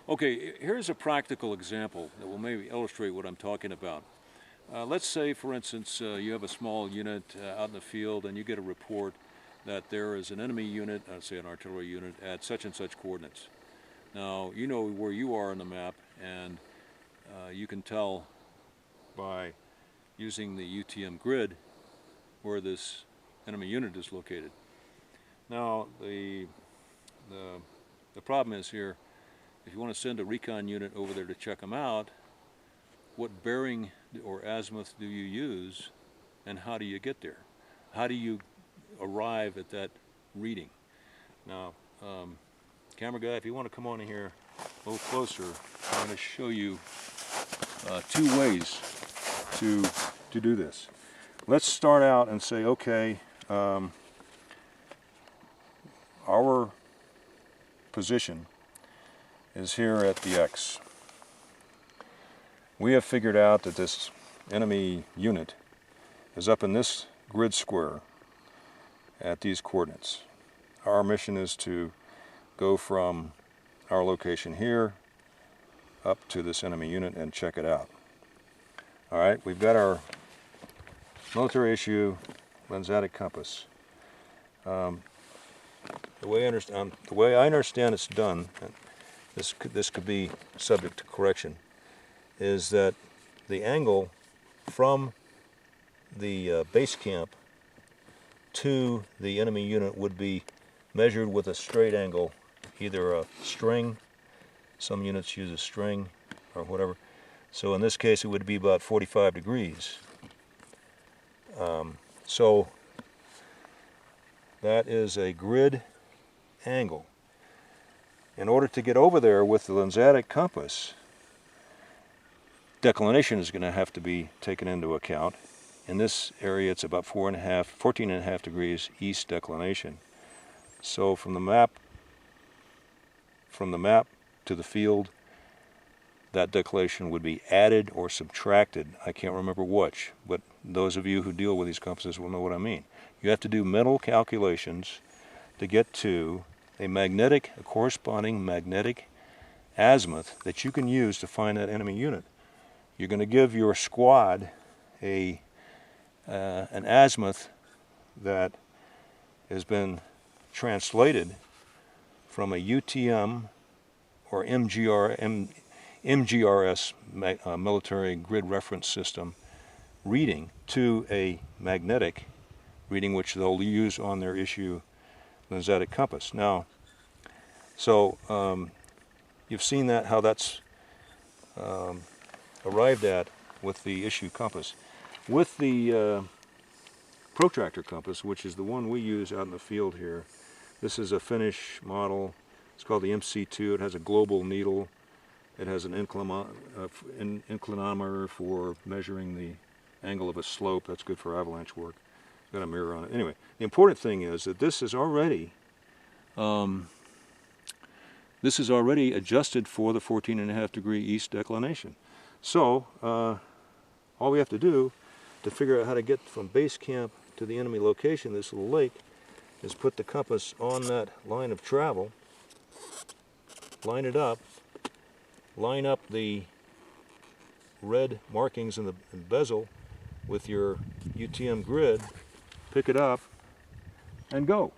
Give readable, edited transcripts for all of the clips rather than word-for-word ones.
Okay, here's a practical example that will maybe illustrate what I'm talking about. Let's say, for instance, you have a small unit out in the field and you get a report that there is an enemy unit, say an artillery unit, at such and such coordinates. Now, you know where you are on the map, and you can tell by using the UTM grid where this enemy unit is located. Now, the problem is here, if you want to send a recon unit over there to check them out, what bearing or azimuth do you use, and how do you get there? How do you arrive at that reading? Now, camera guy, if you want to come on in here a little closer, I'm going to show you two ways to do this. Let's start out and say, okay, our position is here at the X. We have figured out that this enemy unit is up in this grid square at these coordinates. Our mission is to go from our location here up to this enemy unit and check it out. Alright, we've got our military issue Lensatic compass. The way I understand it's done, and this could be subject to correction, is that the angle from the base camp to the enemy unit would be measured with a straight angle, either a string, some units use a string or whatever, so in this case it would be about 45 degrees. So that is a grid angle. In order to get over there with the Lensatic compass, declination is going to have to be taken into account. In this area it's about 14.5 degrees east declination. So from the map to the field, that declination would be added or subtracted. I can't remember which, but those of you who deal with these compasses will know what I mean. You have to do mental calculations to get to a corresponding magnetic azimuth that you can use to find that enemy unit. You're going to give your squad an azimuth that has been translated from a UTM or MGRS military grid reference system reading to a magnetic reading, which they'll use on their issue Lensatic compass. Now, so you've seen that, how that's arrived at with the issue compass. With the Protractor compass, which is the one we use out in the field here, this is a finish model. It's called the MC2. It has a global needle. It has an inclinometer for measuring the angle of a slope. That's good for avalanche work. It's got a mirror on it. Anyway, the important thing is that this is already adjusted for the 14.5 degree east declination. So all we have to do to figure out how to get from base camp to the enemy location, this little lake, is put the compass on that line of travel, line it up, line up the red markings in the bezel with your UTM grid, pick it up, and go.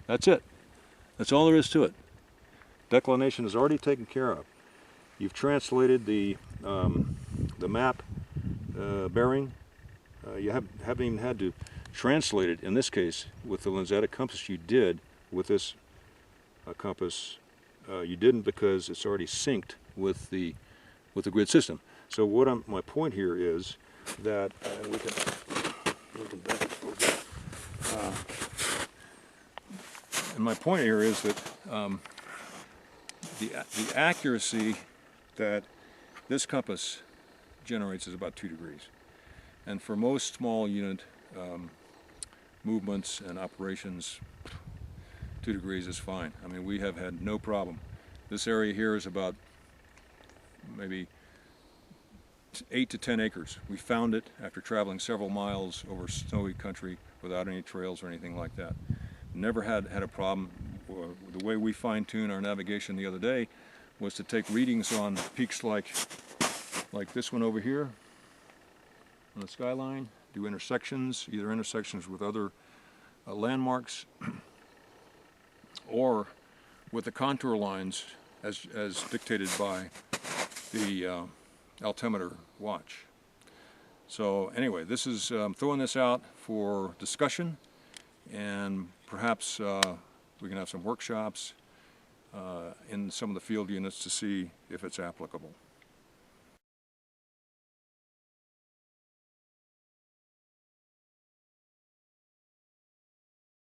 That's it. That's all there is to it. Declination is already taken care of. You've translated the map bearing. You haven't even had to translate it, in this case, with the Lensatic compass. You did with this compass. You didn't because it's already synced with the grid system. So my point here is that, and we can back up a little bit. And my point here is that the accuracy that this compass generates is about 2 degrees. And for most small unit movements and operations, 2 degrees is fine. I mean, we have had no problem. This area here is about maybe 8 to 10 acres. We found it after traveling several miles over snowy country without any trails or anything like that. Never had a problem. The way we fine-tuned our navigation the other day was to take readings on peaks like this one over here on the skyline, do intersections, either intersections with other landmarks or with the contour lines as dictated by the altimeter watch. So anyway, this is throwing this out for discussion, and perhaps we can have some workshops in some of the field units to see if it's applicable.